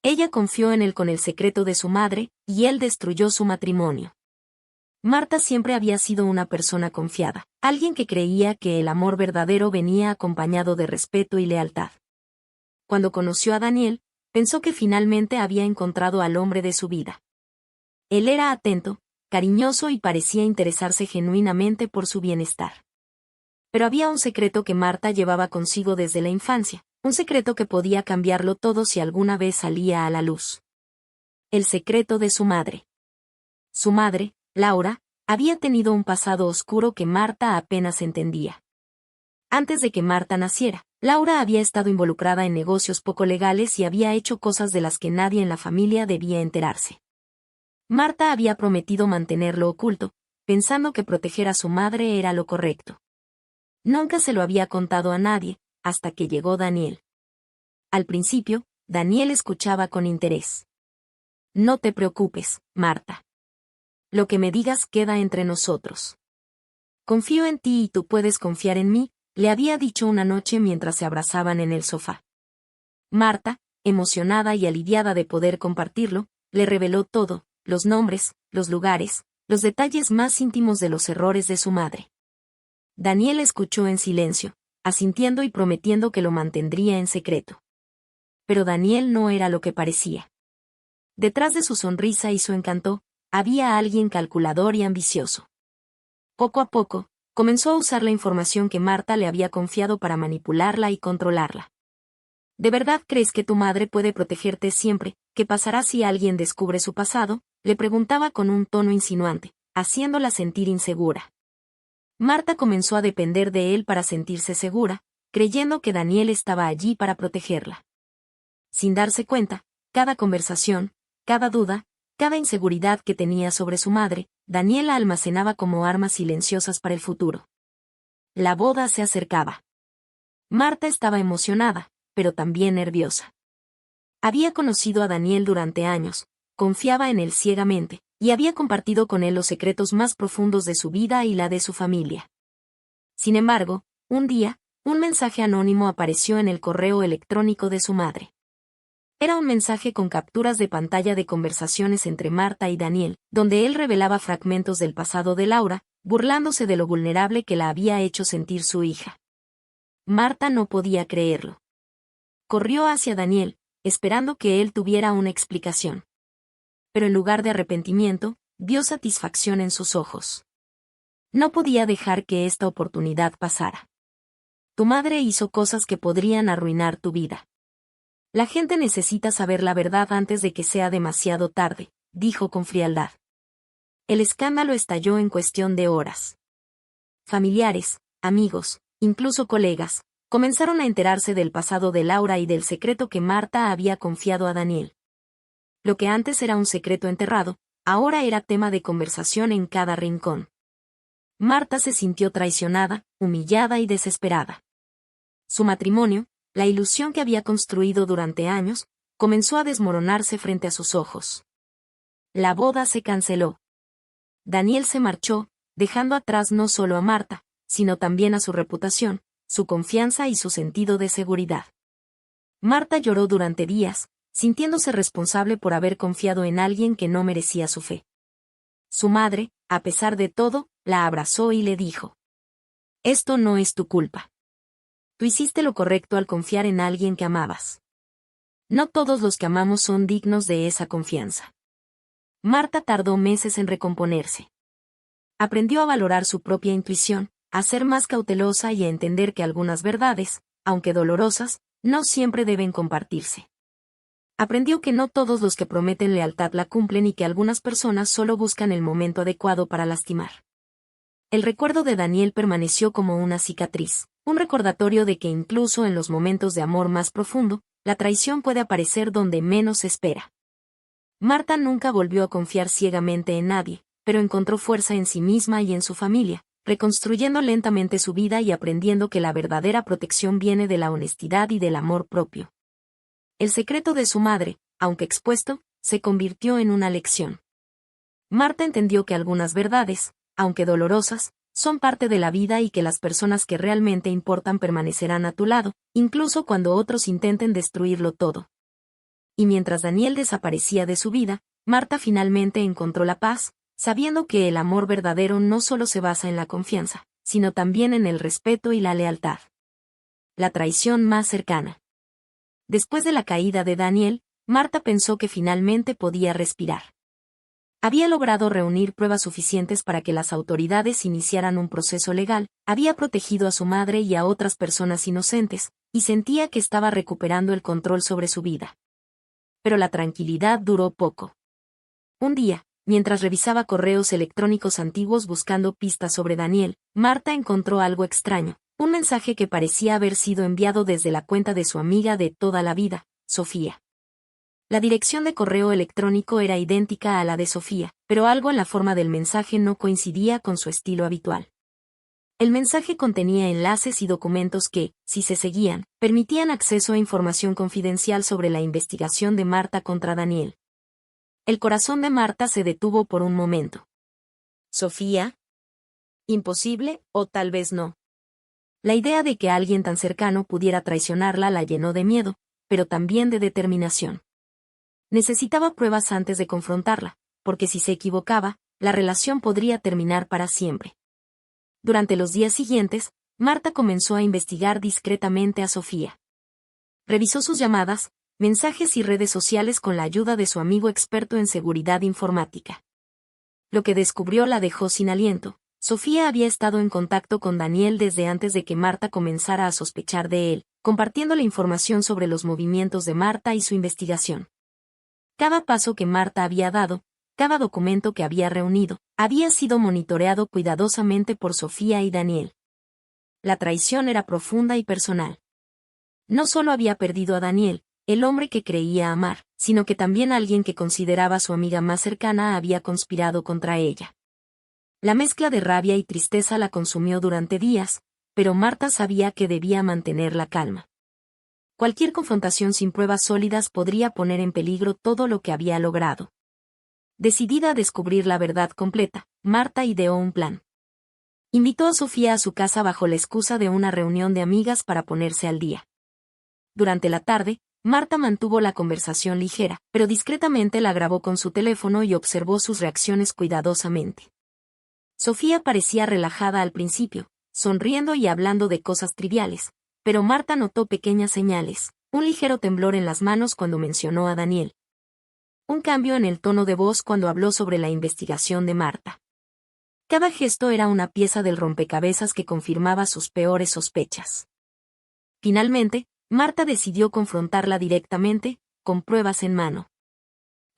Ella confió en él con el secreto de su madre, y él destruyó su matrimonio. Marta siempre había sido una persona confiada, alguien que creía que el amor verdadero venía acompañado de respeto y lealtad. Cuando conoció a Daniel, pensó que finalmente había encontrado al hombre de su vida. Él era atento, cariñoso y parecía interesarse genuinamente por su bienestar. Pero había un secreto que Marta llevaba consigo desde la infancia, un secreto que podía cambiarlo todo si alguna vez salía a la luz. El secreto de su madre. Su madre, Laura, había tenido un pasado oscuro que Marta apenas entendía. Antes de que Marta naciera, Laura había estado involucrada en negocios poco legales y había hecho cosas de las que nadie en la familia debía enterarse. Marta había prometido mantenerlo oculto, pensando que proteger a su madre era lo correcto. Nunca se lo había contado a nadie, hasta que llegó Daniel. Al principio, Daniel escuchaba con interés. No te preocupes, Marta. Lo que me digas queda entre nosotros. Confío en ti y tú puedes confiar en mí, le había dicho una noche mientras se abrazaban en el sofá. Marta, emocionada y aliviada de poder compartirlo, le reveló todo, los nombres, los lugares, los detalles más íntimos de los errores de su madre. Daniel escuchó en silencio, asintiendo y prometiendo que lo mantendría en secreto. Pero Daniel no era lo que parecía. Detrás de su sonrisa y su encanto, había alguien calculador y ambicioso. Poco a poco, comenzó a usar la información que Marta le había confiado para manipularla y controlarla. ¿De verdad crees que tu madre puede protegerte siempre? ¿Qué pasará si alguien descubre su pasado?, le preguntaba con un tono insinuante, haciéndola sentir insegura. Marta comenzó a depender de él para sentirse segura, creyendo que Daniel estaba allí para protegerla. Sin darse cuenta, cada conversación, cada duda, cada inseguridad que tenía sobre su madre, Daniel la almacenaba como armas silenciosas para el futuro. La boda se acercaba. Marta estaba emocionada, pero también nerviosa. Había conocido a Daniel durante años, confiaba en él ciegamente, y había compartido con él los secretos más profundos de su vida y la de su familia. Sin embargo, un día, un mensaje anónimo apareció en el correo electrónico de su madre. Era un mensaje con capturas de pantalla de conversaciones entre Marta y Daniel, donde él revelaba fragmentos del pasado de Laura, burlándose de lo vulnerable que la había hecho sentir su hija. Marta no podía creerlo. Corrió hacia Daniel, esperando que él tuviera una explicación. Pero en lugar de arrepentimiento, vio satisfacción en sus ojos. No podía dejar que esta oportunidad pasara. Tu madre hizo cosas que podrían arruinar tu vida. La gente necesita saber la verdad antes de que sea demasiado tarde, dijo con frialdad. El escándalo estalló en cuestión de horas. Familiares, amigos, incluso colegas, comenzaron a enterarse del pasado de Laura y del secreto que Marta había confiado a Daniel. Lo que antes era un secreto enterrado, ahora era tema de conversación en cada rincón. Marta se sintió traicionada, humillada y desesperada. Su matrimonio, la ilusión que había construido durante años, comenzó a desmoronarse frente a sus ojos. La boda se canceló. Daniel se marchó, dejando atrás no solo a Marta, sino también a su reputación, su confianza y su sentido de seguridad. Marta lloró durante días, sintiéndose responsable por haber confiado en alguien que no merecía su fe. Su madre, a pesar de todo, la abrazó y le dijo: «Esto no es tu culpa. Tú hiciste lo correcto al confiar en alguien que amabas. No todos los que amamos son dignos de esa confianza». Marta tardó meses en recomponerse. Aprendió a valorar su propia intuición, a ser más cautelosa y a entender que algunas verdades, aunque dolorosas, no siempre deben compartirse. Aprendió que no todos los que prometen lealtad la cumplen y que algunas personas solo buscan el momento adecuado para lastimar. El recuerdo de Daniel permaneció como una cicatriz, un recordatorio de que incluso en los momentos de amor más profundo, la traición puede aparecer donde menos se espera. Marta nunca volvió a confiar ciegamente en nadie, pero encontró fuerza en sí misma y en su familia, reconstruyendo lentamente su vida y aprendiendo que la verdadera protección viene de la honestidad y del amor propio. El secreto de su madre, aunque expuesto, se convirtió en una lección. Marta entendió que algunas verdades, aunque dolorosas, son parte de la vida y que las personas que realmente importan permanecerán a tu lado, incluso cuando otros intenten destruirlo todo. y mientras Daniel desaparecía de su vida, Marta finalmente encontró la paz, sabiendo que el amor verdadero no solo se basa en la confianza, sino también en el respeto y la lealtad. La traición más cercana. Después de la caída de Daniel, Marta pensó que finalmente podía respirar. Había logrado reunir pruebas suficientes para que las autoridades iniciaran un proceso legal, había protegido a su madre y a otras personas inocentes, y sentía que estaba recuperando el control sobre su vida. Pero la tranquilidad duró poco. Un día, mientras revisaba correos electrónicos antiguos buscando pistas sobre Daniel, Marta encontró algo extraño, un mensaje que parecía haber sido enviado desde la cuenta de su amiga de toda la vida, Sofía. La dirección de correo electrónico era idéntica a la de Sofía, pero algo en la forma del mensaje no coincidía con su estilo habitual. El mensaje contenía enlaces y documentos que, si se seguían, permitían acceso a información confidencial sobre la investigación de Marta contra Daniel. El corazón de Marta se detuvo por un momento. ¿Sofía? ¿Imposible, o tal vez no? La idea de que alguien tan cercano pudiera traicionarla la llenó de miedo, pero también de determinación. Necesitaba pruebas antes de confrontarla, porque si se equivocaba, la relación podría terminar para siempre. Durante los días siguientes, Marta comenzó a investigar discretamente a Sofía. Revisó sus llamadas, mensajes y redes sociales con la ayuda de su amigo experto en seguridad informática. Lo que descubrió la dejó sin aliento. Sofía había estado en contacto con Daniel desde antes de que Marta comenzara a sospechar de él, compartiendo la información sobre los movimientos de Marta y su investigación. Cada paso que Marta había dado, cada documento que había reunido, había sido monitoreado cuidadosamente por Sofía y Daniel. La traición era profunda y personal. No solo había perdido a Daniel, el hombre que creía amar, sino que también alguien que consideraba su amiga más cercana había conspirado contra ella. La mezcla de rabia y tristeza la consumió durante días, pero Marta sabía que debía mantener la calma. Cualquier confrontación sin pruebas sólidas podría poner en peligro todo lo que había logrado. Decidida a descubrir la verdad completa, Marta ideó un plan. Invitó a Sofía a su casa bajo la excusa de una reunión de amigas para ponerse al día. Durante la tarde, Marta mantuvo la conversación ligera, pero discretamente la grabó con su teléfono y observó sus reacciones cuidadosamente. Sofía parecía relajada al principio, sonriendo y hablando de cosas triviales, pero Marta notó pequeñas señales, un ligero temblor en las manos cuando mencionó a Daniel. Un cambio en el tono de voz cuando habló sobre la investigación de Marta. Cada gesto era una pieza del rompecabezas que confirmaba sus peores sospechas. Finalmente, Marta decidió confrontarla directamente, con pruebas en mano.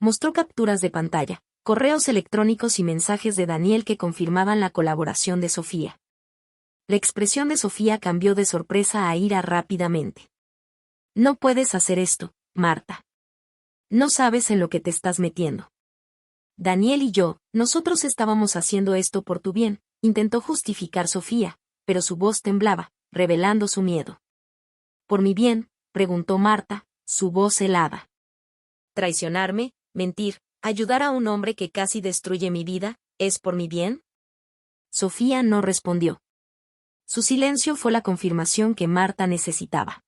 Mostró capturas de pantalla, correos electrónicos y mensajes de Daniel que confirmaban la colaboración de Sofía. La expresión de Sofía cambió de sorpresa a ira rápidamente. No puedes hacer esto, Marta. No sabes en lo que te estás metiendo. Daniel y yo, nosotros estábamos haciendo esto por tu bien, intentó justificar Sofía, pero su voz temblaba, revelando su miedo. ¿Por mi bien?, preguntó Marta, su voz helada. ¿Traicionarme, mentir, ayudar a un hombre que casi destruye mi vida, es por mi bien? Sofía no respondió. Su silencio fue la confirmación que Marta necesitaba.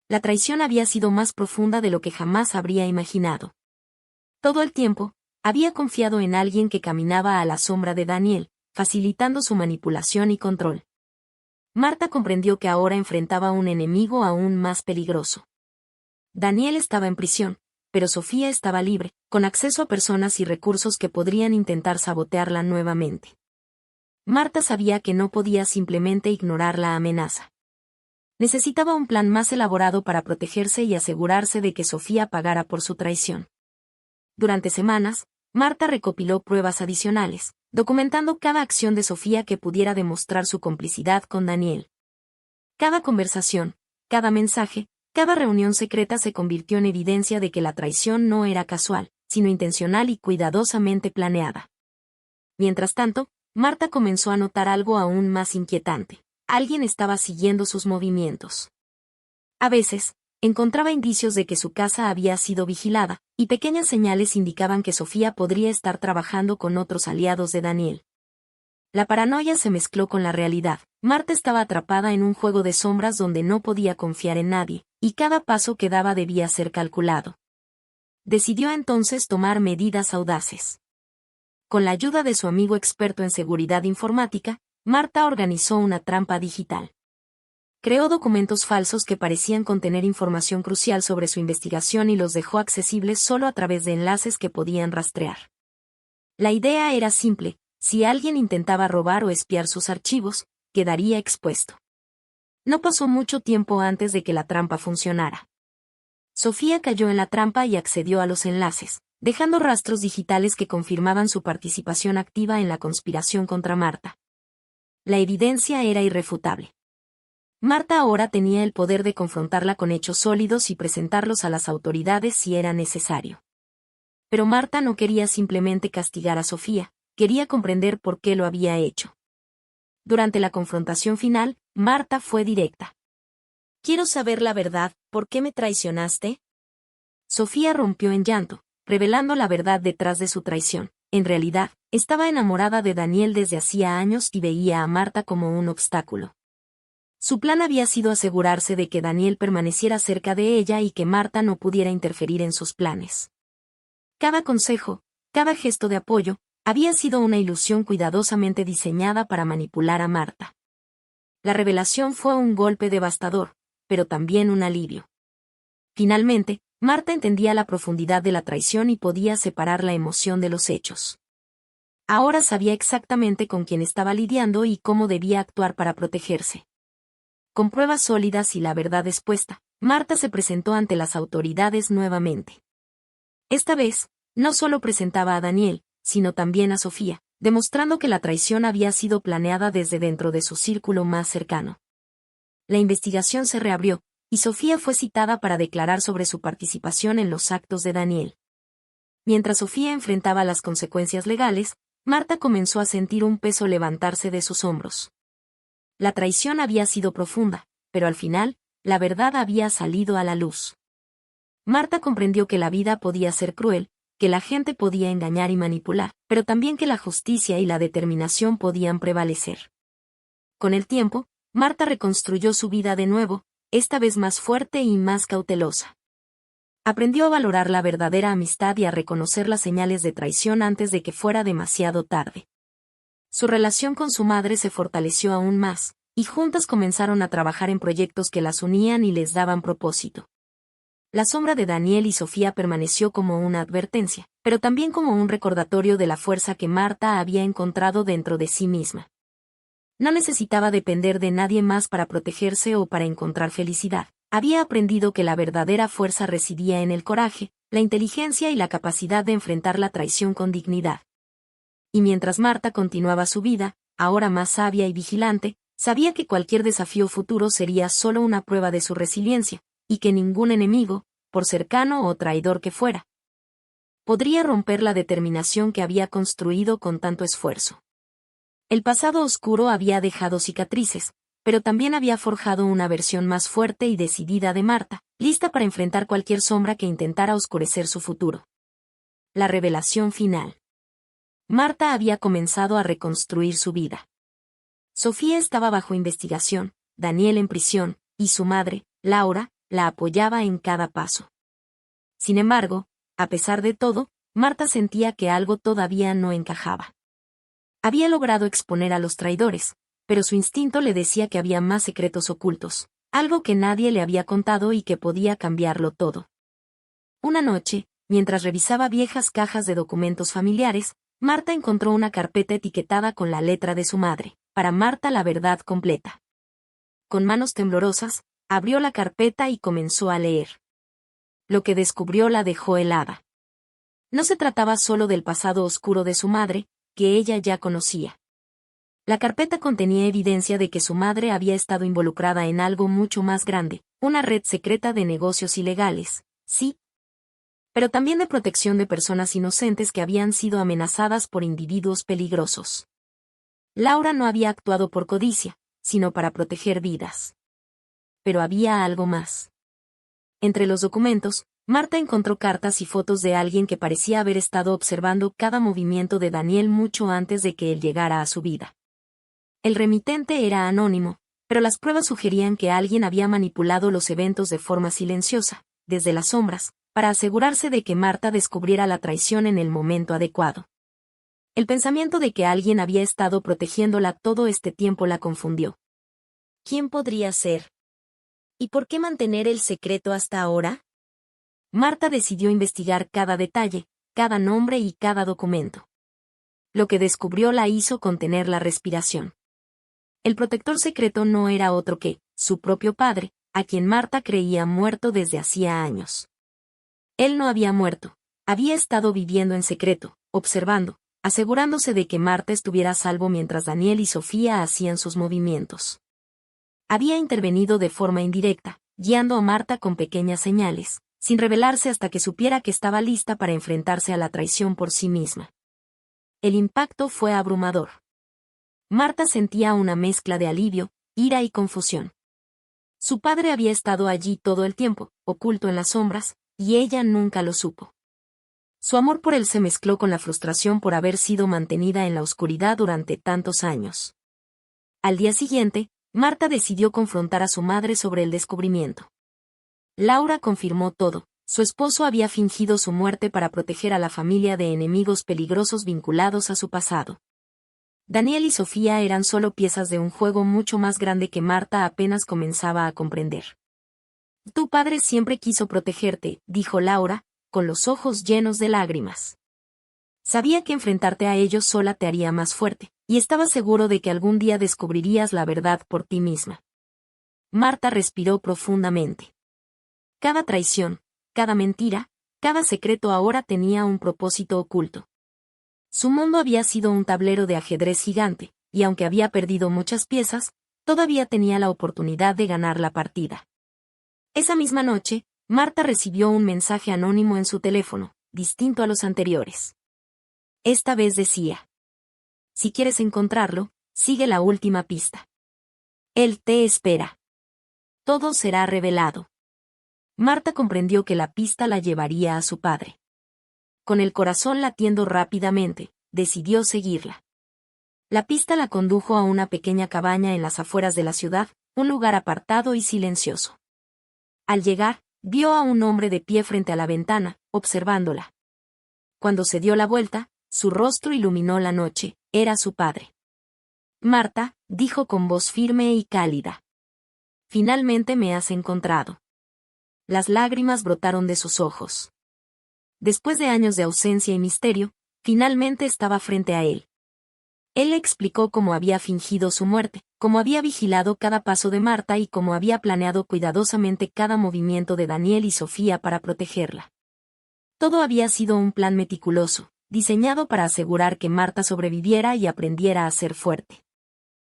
La traición había sido más profunda de lo que jamás habría imaginado. Todo el tiempo, había confiado en alguien que caminaba a la sombra de Daniel, facilitando su manipulación y control. Marta comprendió que ahora enfrentaba a un enemigo aún más peligroso. Daniel estaba en prisión, pero Sofía estaba libre, con acceso a personas y recursos que podrían intentar sabotearla nuevamente. Marta sabía que no podía simplemente ignorar la amenaza. Necesitaba un plan más elaborado para protegerse y asegurarse de que Sofía pagara por su traición. Durante semanas, Marta recopiló pruebas adicionales, documentando cada acción de Sofía que pudiera demostrar su complicidad con Daniel. Cada conversación, cada mensaje, cada reunión secreta se convirtió en evidencia de que la traición no era casual, sino intencional y cuidadosamente planeada. Mientras tanto, Marta comenzó a notar algo aún más inquietante. Alguien estaba siguiendo sus movimientos. A veces, encontraba indicios de que su casa había sido vigilada, y pequeñas señales indicaban que Sofía podría estar trabajando con otros aliados de Daniel. La paranoia se mezcló con la realidad. Marta estaba atrapada en un juego de sombras donde no podía confiar en nadie, y cada paso que daba debía ser calculado. decidió entonces tomar medidas audaces. Con la ayuda de su amigo experto en seguridad informática, Marta organizó una trampa digital. Creó documentos falsos que parecían contener información crucial sobre su investigación y los dejó accesibles solo a través de enlaces que podían rastrear. La idea era simple: si alguien intentaba robar o espiar sus archivos, quedaría expuesto. No pasó mucho tiempo antes de que la trampa funcionara. Sofía cayó en la trampa y accedió a los enlaces, dejando rastros digitales que confirmaban su participación activa en la conspiración contra Marta. La evidencia era irrefutable. Marta ahora tenía el poder de confrontarla con hechos sólidos y presentarlos a las autoridades si era necesario. Pero Marta no quería simplemente castigar a Sofía, quería comprender por qué lo había hecho. Durante la confrontación final, Marta fue directa. «Quiero saber la verdad, ¿por qué me traicionaste?». Sofía rompió en llanto, revelando la verdad detrás de su traición. En realidad, estaba enamorada de Daniel desde hacía años y veía a Marta como un obstáculo. Su plan había sido asegurarse de que Daniel permaneciera cerca de ella y que Marta no pudiera interferir en sus planes. Cada consejo, cada gesto de apoyo, había sido una ilusión cuidadosamente diseñada para manipular a Marta. La revelación fue un golpe devastador, pero también un alivio. Finalmente, Marta entendía la profundidad de la traición y podía separar la emoción de los hechos. Ahora sabía exactamente con quién estaba lidiando y cómo debía actuar para protegerse. Con pruebas sólidas y la verdad expuesta, Marta se presentó ante las autoridades nuevamente. Esta vez, no solo presentaba a Daniel, sino también a Sofía, demostrando que la traición había sido planeada desde dentro de su círculo más cercano. La investigación se reabrió, y Sofía fue citada para declarar sobre su participación en los actos de Daniel. Mientras Sofía enfrentaba las consecuencias legales, Marta comenzó a sentir un peso levantarse de sus hombros. La traición había sido profunda, pero al final, la verdad había salido a la luz. Marta comprendió que la vida podía ser cruel, que la gente podía engañar y manipular, pero también que la justicia y la determinación podían prevalecer. Con el tiempo, Marta reconstruyó su vida de nuevo, esta vez más fuerte y más cautelosa. Aprendió a valorar la verdadera amistad y a reconocer las señales de traición antes de que fuera demasiado tarde. Su relación con su madre se fortaleció aún más, y juntas comenzaron a trabajar en proyectos que las unían y les daban propósito. La sombra de Daniel y Sofía permaneció como una advertencia, pero también como un recordatorio de la fuerza que Marta había encontrado dentro de sí misma. No necesitaba depender de nadie más para protegerse o para encontrar felicidad. Había aprendido que la verdadera fuerza residía en el coraje, la inteligencia y la capacidad de enfrentar la traición con dignidad. Y mientras Marta continuaba su vida, ahora más sabia y vigilante, sabía que cualquier desafío futuro sería solo una prueba de su resiliencia, y que ningún enemigo, por cercano o traidor que fuera, podría romper la determinación que había construido con tanto esfuerzo. El pasado oscuro había dejado cicatrices, pero también había forjado una versión más fuerte y decidida de Marta, lista para enfrentar cualquier sombra que intentara oscurecer su futuro. La revelación final. Marta había comenzado a reconstruir su vida. Sofía estaba bajo investigación, Daniel en prisión, y su madre, Laura, la apoyaba en cada paso. Sin embargo, a pesar de todo, Marta sentía que algo todavía no encajaba. Había logrado exponer a los traidores, pero su instinto le decía que había más secretos ocultos, algo que nadie le había contado y que podía cambiarlo todo. Una noche, mientras revisaba viejas cajas de documentos familiares, Marta encontró una carpeta etiquetada con la letra de su madre, para Marta la verdad completa. Con manos temblorosas, abrió la carpeta y comenzó a leer. Lo que descubrió la dejó helada. No se trataba solo del pasado oscuro de su madre, que ella ya conocía. La carpeta contenía evidencia de que su madre había estado involucrada en algo mucho más grande, una red secreta de negocios ilegales, sí, pero también de protección de personas inocentes que habían sido amenazadas por individuos peligrosos. Laura no había actuado por codicia, sino para proteger vidas. Pero había algo más. Entre los documentos, Marta encontró cartas y fotos de alguien que parecía haber estado observando cada movimiento de Daniel mucho antes de que él llegara a su vida. El remitente era anónimo, pero las pruebas sugerían que alguien había manipulado los eventos de forma silenciosa, desde las sombras, para asegurarse de que Marta descubriera la traición en el momento adecuado. El pensamiento de que alguien había estado protegiéndola todo este tiempo la confundió. ¿Quién podría ser? ¿Y por qué mantener el secreto hasta ahora? Marta decidió investigar cada detalle, cada nombre y cada documento. Lo que descubrió la hizo contener la respiración. El protector secreto no era otro que su propio padre, a quien Marta creía muerto desde hacía años. Él no había muerto, había estado viviendo en secreto, observando, asegurándose de que Marta estuviera a salvo mientras Daniel y Sofía hacían sus movimientos. Había intervenido de forma indirecta, guiando a Marta con pequeñas señales, sin revelarse hasta que supiera que estaba lista para enfrentarse a la traición por sí misma. El impacto fue abrumador. Marta sentía una mezcla de alivio, ira y confusión. Su padre había estado allí todo el tiempo, oculto en las sombras, y ella nunca lo supo. Su amor por él se mezcló con la frustración por haber sido mantenida en la oscuridad durante tantos años. Al día siguiente, Marta decidió confrontar a su madre sobre el descubrimiento. Laura confirmó todo. Su esposo había fingido su muerte para proteger a la familia de enemigos peligrosos vinculados a su pasado. Daniel y Sofía eran solo piezas de un juego mucho más grande que Marta apenas comenzaba a comprender. Tu padre siempre quiso protegerte, dijo Laura, con los ojos llenos de lágrimas. Sabía que enfrentarte a ellos sola te haría más fuerte, y estaba seguro de que algún día descubrirías la verdad por ti misma. Marta respiró profundamente. Cada traición, cada mentira, cada secreto ahora tenía un propósito oculto. Su mundo había sido un tablero de ajedrez gigante, y aunque había perdido muchas piezas, todavía tenía la oportunidad de ganar la partida. Esa misma noche, Marta recibió un mensaje anónimo en su teléfono, distinto a los anteriores. Esta vez decía: si quieres encontrarlo, sigue la última pista. Él te espera. Todo será revelado. Marta comprendió que la pista la llevaría a su padre. Con el corazón latiendo rápidamente, decidió seguirla. La pista la condujo a una pequeña cabaña en las afueras de la ciudad, un lugar apartado y silencioso. Al llegar, vio a un hombre de pie frente a la ventana, observándola. Cuando se dio la vuelta, su rostro iluminó la noche, era su padre. Marta, dijo con voz firme y cálida. Finalmente me has encontrado. Las lágrimas brotaron de sus ojos. Después de años de ausencia y misterio, finalmente estaba frente a él. Él le explicó cómo había fingido su muerte, cómo había vigilado cada paso de Marta y cómo había planeado cuidadosamente cada movimiento de Daniel y Sofía para protegerla. Todo había sido un plan meticuloso, diseñado para asegurar que Marta sobreviviera y aprendiera a ser fuerte.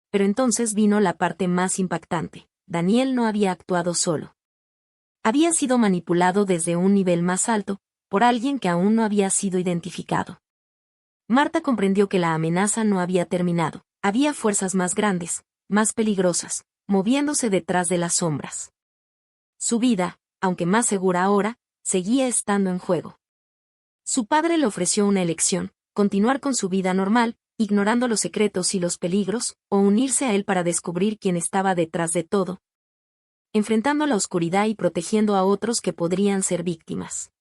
Pero entonces vino la parte más impactante. Daniel no había actuado solo. Había sido manipulado desde un nivel más alto, por alguien que aún no había sido identificado. Marta comprendió que la amenaza no había terminado. Había fuerzas más grandes, más peligrosas, moviéndose detrás de las sombras. Su vida, aunque más segura ahora, seguía estando en juego. Su padre le ofreció una elección: continuar con su vida normal, ignorando los secretos y los peligros, o unirse a él para descubrir quién estaba detrás de todo, enfrentando la oscuridad y protegiendo a otros que podrían ser víctimas.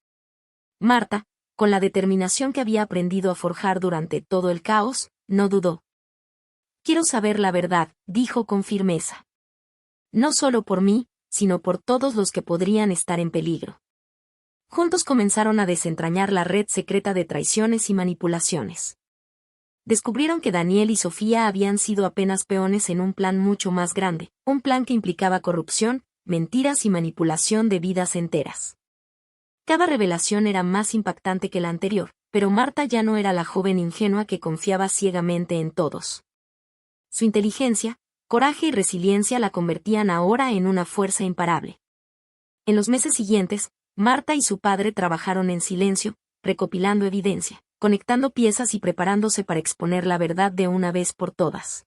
Marta, con la determinación que había aprendido a forjar durante todo el caos, no dudó. Quiero saber la verdad, dijo con firmeza. No solo por mí, sino por todos los que podrían estar en peligro. Juntos comenzaron a desentrañar la red secreta de traiciones y manipulaciones. Descubrieron que Daniel y Sofía habían sido apenas peones en un plan mucho más grande, un plan que implicaba corrupción, mentiras y manipulación de vidas enteras. Cada revelación era más impactante que la anterior, pero Marta ya no era la joven ingenua que confiaba ciegamente en todos. Su inteligencia, coraje y resiliencia la convertían ahora en una fuerza imparable. En los meses siguientes, Marta y su padre trabajaron en silencio, recopilando evidencia, conectando piezas y preparándose para exponer la verdad de una vez por todas.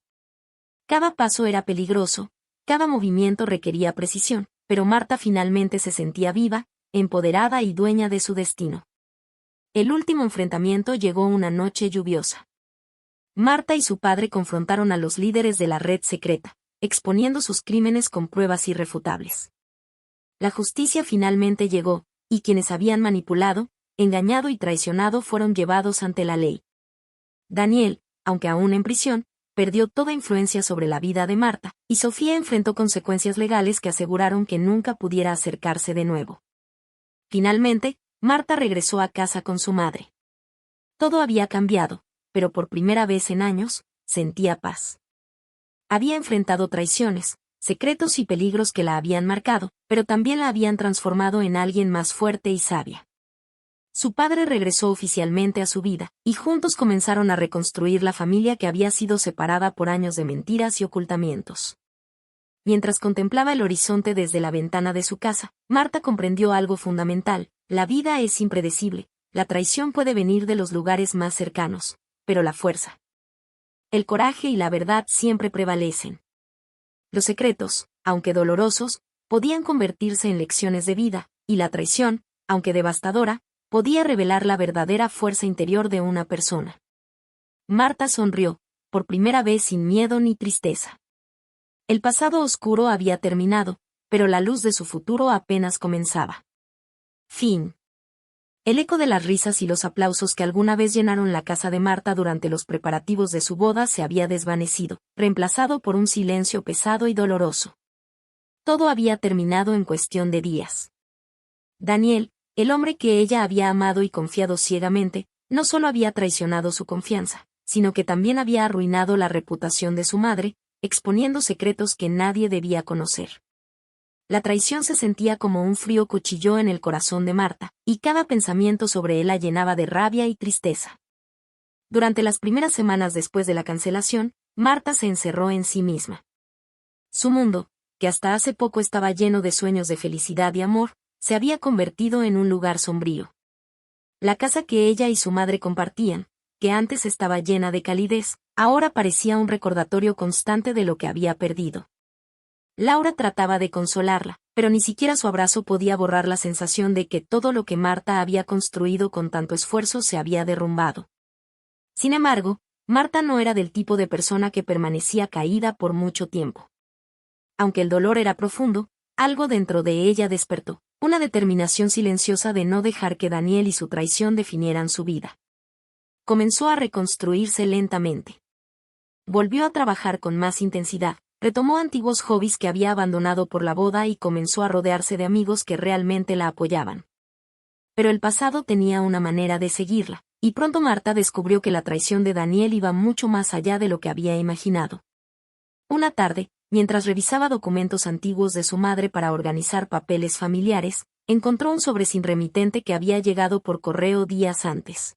Cada paso era peligroso, cada movimiento requería precisión, pero Marta finalmente se sentía viva, empoderada y dueña de su destino. El último enfrentamiento llegó una noche lluviosa. Marta y su padre confrontaron a los líderes de la red secreta, exponiendo sus crímenes con pruebas irrefutables. La justicia finalmente llegó, y quienes habían manipulado, engañado y traicionado fueron llevados ante la ley. Daniel, aunque aún en prisión, perdió toda influencia sobre la vida de Marta, y Sofía enfrentó consecuencias legales que aseguraron que nunca pudiera acercarse de nuevo. Finalmente, Marta regresó a casa con su madre. Todo había cambiado, pero por primera vez en años, sentía paz. Había enfrentado traiciones, secretos y peligros que la habían marcado, pero también la habían transformado en alguien más fuerte y sabia. Su padre regresó oficialmente a su vida, y juntos comenzaron a reconstruir la familia que había sido separada por años de mentiras y ocultamientos. Mientras contemplaba el horizonte desde la ventana de su casa, Marta comprendió algo fundamental: la vida es impredecible, la traición puede venir de los lugares más cercanos, pero la fuerza, el coraje y la verdad siempre prevalecen. Los secretos, aunque dolorosos, podían convertirse en lecciones de vida, y la traición, aunque devastadora, podía revelar la verdadera fuerza interior de una persona. Marta sonrió, por primera vez sin miedo ni tristeza. El pasado oscuro había terminado, pero la luz de su futuro apenas comenzaba. Fin. El eco de las risas y los aplausos que alguna vez llenaron la casa de Marta durante los preparativos de su boda se había desvanecido, reemplazado por un silencio pesado y doloroso. Todo había terminado en cuestión de días. Daniel, el hombre que ella había amado y confiado ciegamente, no solo había traicionado su confianza, sino que también había arruinado la reputación de su madre, exponiendo secretos que nadie debía conocer. La traición se sentía como un frío cuchillo en el corazón de Marta, y cada pensamiento sobre él la llenaba de rabia y tristeza. Durante las primeras semanas después de la cancelación, Marta se encerró en sí misma. Su mundo, que hasta hace poco estaba lleno de sueños de felicidad y amor, se había convertido en un lugar sombrío. La casa que ella y su madre compartían, que antes estaba llena de calidez, ahora parecía un recordatorio constante de lo que había perdido. Laura trataba de consolarla, pero ni siquiera su abrazo podía borrar la sensación de que todo lo que Marta había construido con tanto esfuerzo se había derrumbado. Sin embargo, Marta no era del tipo de persona que permanecía caída por mucho tiempo. Aunque el dolor era profundo, algo dentro de ella despertó, una determinación silenciosa de no dejar que Daniel y su traición definieran su vida. Comenzó a reconstruirse lentamente. Volvió a trabajar con más intensidad, retomó antiguos hobbies que había abandonado por la boda y comenzó a rodearse de amigos que realmente la apoyaban. Pero el pasado tenía una manera de seguirla, y pronto Marta descubrió que la traición de Daniel iba mucho más allá de lo que había imaginado. Una tarde, mientras revisaba documentos antiguos de su madre para organizar papeles familiares, encontró un sobre sin remitente que había llegado por correo días antes.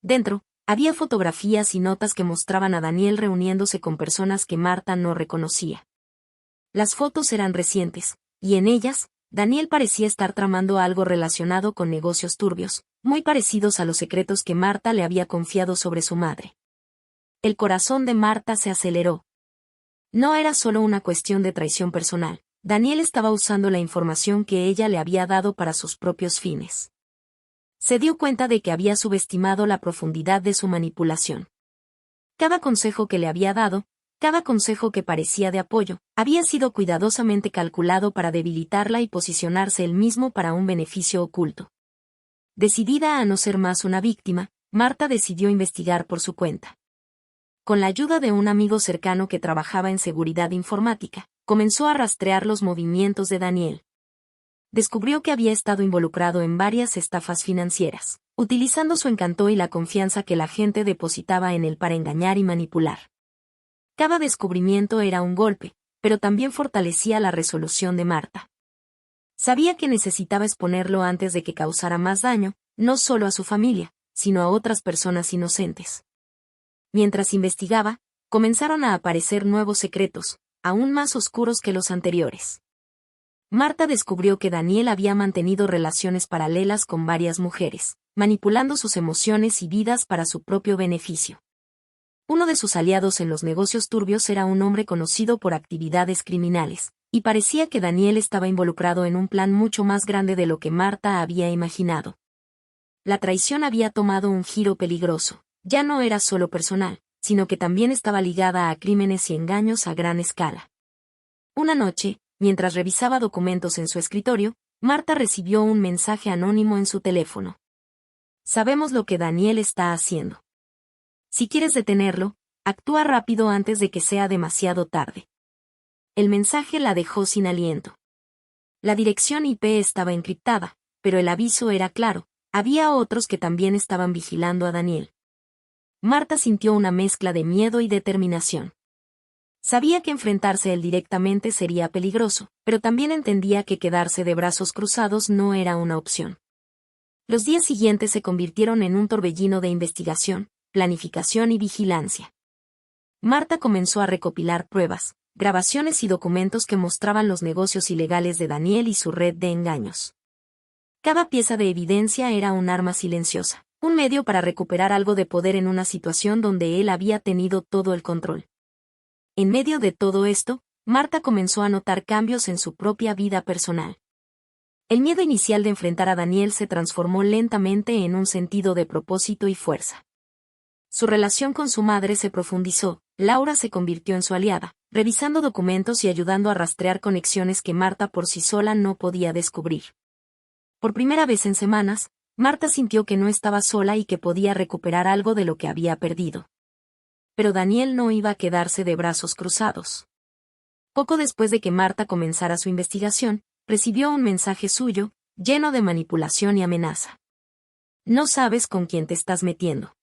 Dentro, había fotografías y notas que mostraban a Daniel reuniéndose con personas que Marta no reconocía. Las fotos eran recientes, y en ellas, Daniel parecía estar tramando algo relacionado con negocios turbios, muy parecidos a los secretos que Marta le había confiado sobre su madre. El corazón de Marta se aceleró. No era solo una cuestión de traición personal, Daniel estaba usando la información que ella le había dado para sus propios fines. Se dio cuenta de que había subestimado la profundidad de su manipulación. Cada consejo que le había dado, cada consejo que parecía de apoyo, había sido cuidadosamente calculado para debilitarla y posicionarse él mismo para un beneficio oculto. Decidida a no ser más una víctima, Marta decidió investigar por su cuenta. Con la ayuda de un amigo cercano que trabajaba en seguridad informática, comenzó a rastrear los movimientos de Daniel. Descubrió que había estado involucrado en varias estafas financieras, utilizando su encanto y la confianza que la gente depositaba en él para engañar y manipular. Cada descubrimiento era un golpe, pero también fortalecía la resolución de Marta. Sabía que necesitaba exponerlo antes de que causara más daño, no solo a su familia, sino a otras personas inocentes. Mientras investigaba, comenzaron a aparecer nuevos secretos, aún más oscuros que los anteriores. Marta descubrió que Daniel había mantenido relaciones paralelas con varias mujeres, manipulando sus emociones y vidas para su propio beneficio. Uno de sus aliados en los negocios turbios era un hombre conocido por actividades criminales, y parecía que Daniel estaba involucrado en un plan mucho más grande de lo que Marta había imaginado. La traición había tomado un giro peligroso, ya no era solo personal, sino que también estaba ligada a crímenes y engaños a gran escala. Una noche, mientras revisaba documentos en su escritorio, Marta recibió un mensaje anónimo en su teléfono. Sabemos lo que Daniel está haciendo. Si quieres detenerlo, actúa rápido antes de que sea demasiado tarde. El mensaje la dejó sin aliento. La dirección IP estaba encriptada, pero el aviso era claro, había otros que también estaban vigilando a Daniel. Marta sintió una mezcla de miedo y determinación. Sabía que enfrentarse a él directamente sería peligroso, pero también entendía que quedarse de brazos cruzados no era una opción. Los días siguientes se convirtieron en un torbellino de investigación, planificación y vigilancia. Marta comenzó a recopilar pruebas, grabaciones y documentos que mostraban los negocios ilegales de Daniel y su red de engaños. Cada pieza de evidencia era un arma silenciosa, un medio para recuperar algo de poder en una situación donde él había tenido todo el control. En medio de todo esto, Marta comenzó a notar cambios en su propia vida personal. El miedo inicial de enfrentar a Daniel se transformó lentamente en un sentido de propósito y fuerza. Su relación con su madre se profundizó, Laura se convirtió en su aliada, revisando documentos y ayudando a rastrear conexiones que Marta por sí sola no podía descubrir. Por primera vez en semanas, Marta sintió que no estaba sola y que podía recuperar algo de lo que había perdido. Pero Daniel no iba a quedarse de brazos cruzados. Poco después de que Marta comenzara su investigación, recibió un mensaje suyo, lleno de manipulación y amenaza. No sabes con quién te estás metiendo.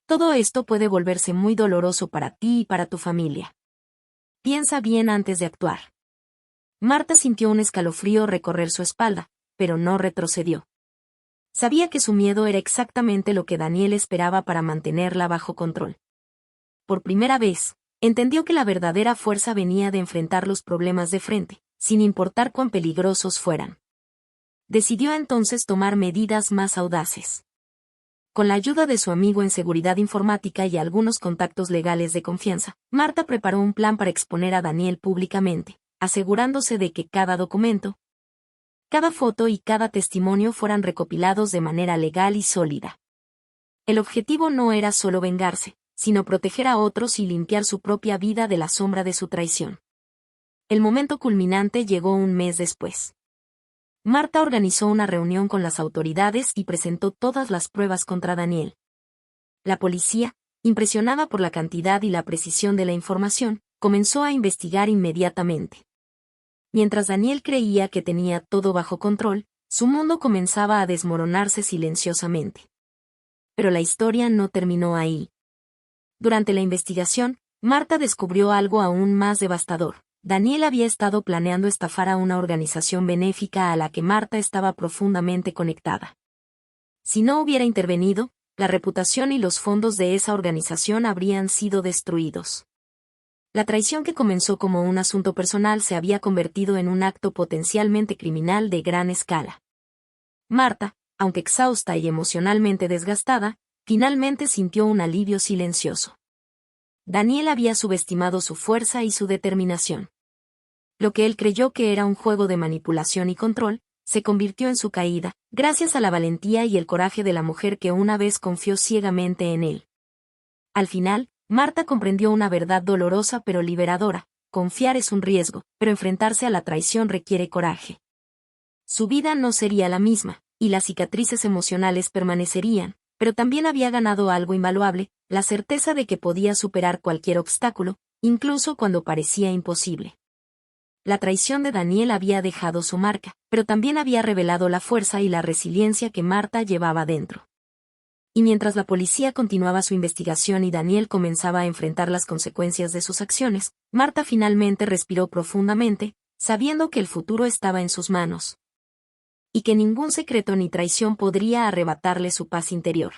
Todo esto puede volverse muy doloroso para ti y para tu familia. Piensa bien antes de actuar. Marta sintió un escalofrío recorrer su espalda, pero no retrocedió. Sabía que su miedo era exactamente lo que Daniel esperaba para mantenerla bajo control. Por primera vez, entendió que la verdadera fuerza venía de enfrentar los problemas de frente, sin importar cuán peligrosos fueran. Decidió entonces tomar medidas más audaces. Con la ayuda de su amigo en seguridad informática y algunos contactos legales de confianza, Marta preparó un plan para exponer a Daniel públicamente, asegurándose de que cada documento, cada foto y cada testimonio fueran recopilados de manera legal y sólida. El objetivo no era solo vengarse, sino proteger a otros y limpiar su propia vida de la sombra de su traición. El momento culminante llegó un mes después. Marta organizó una reunión con las autoridades y presentó todas las pruebas contra Daniel. La policía, impresionada por la cantidad y la precisión de la información, comenzó a investigar inmediatamente. Mientras Daniel creía que tenía todo bajo control, su mundo comenzaba a desmoronarse silenciosamente. Pero la historia no terminó ahí. Durante la investigación, Marta descubrió algo aún más devastador. Daniel había estado planeando estafar a una organización benéfica a la que Marta estaba profundamente conectada. Si no hubiera intervenido, la reputación y los fondos de esa organización habrían sido destruidos. La traición que comenzó como un asunto personal se había convertido en un acto potencialmente criminal de gran escala. Marta, aunque exhausta y emocionalmente desgastada, finalmente sintió un alivio silencioso. Daniel había subestimado su fuerza y su determinación. Lo que él creyó que era un juego de manipulación y control, se convirtió en su caída, gracias a la valentía y el coraje de la mujer que una vez confió ciegamente en él. Al final, Marta comprendió una verdad dolorosa pero liberadora: confiar es un riesgo, pero enfrentarse a la traición requiere coraje. Su vida no sería la misma, y las cicatrices emocionales permanecerían, pero también había ganado algo invaluable, la certeza de que podía superar cualquier obstáculo, incluso cuando parecía imposible. La traición de Daniel había dejado su marca, pero también había revelado la fuerza y la resiliencia que Marta llevaba dentro. Y mientras la policía continuaba su investigación y Daniel comenzaba a enfrentar las consecuencias de sus acciones, Marta finalmente respiró profundamente, sabiendo que el futuro estaba en sus manos. Y que ningún secreto ni traición podría arrebatarle su paz interior.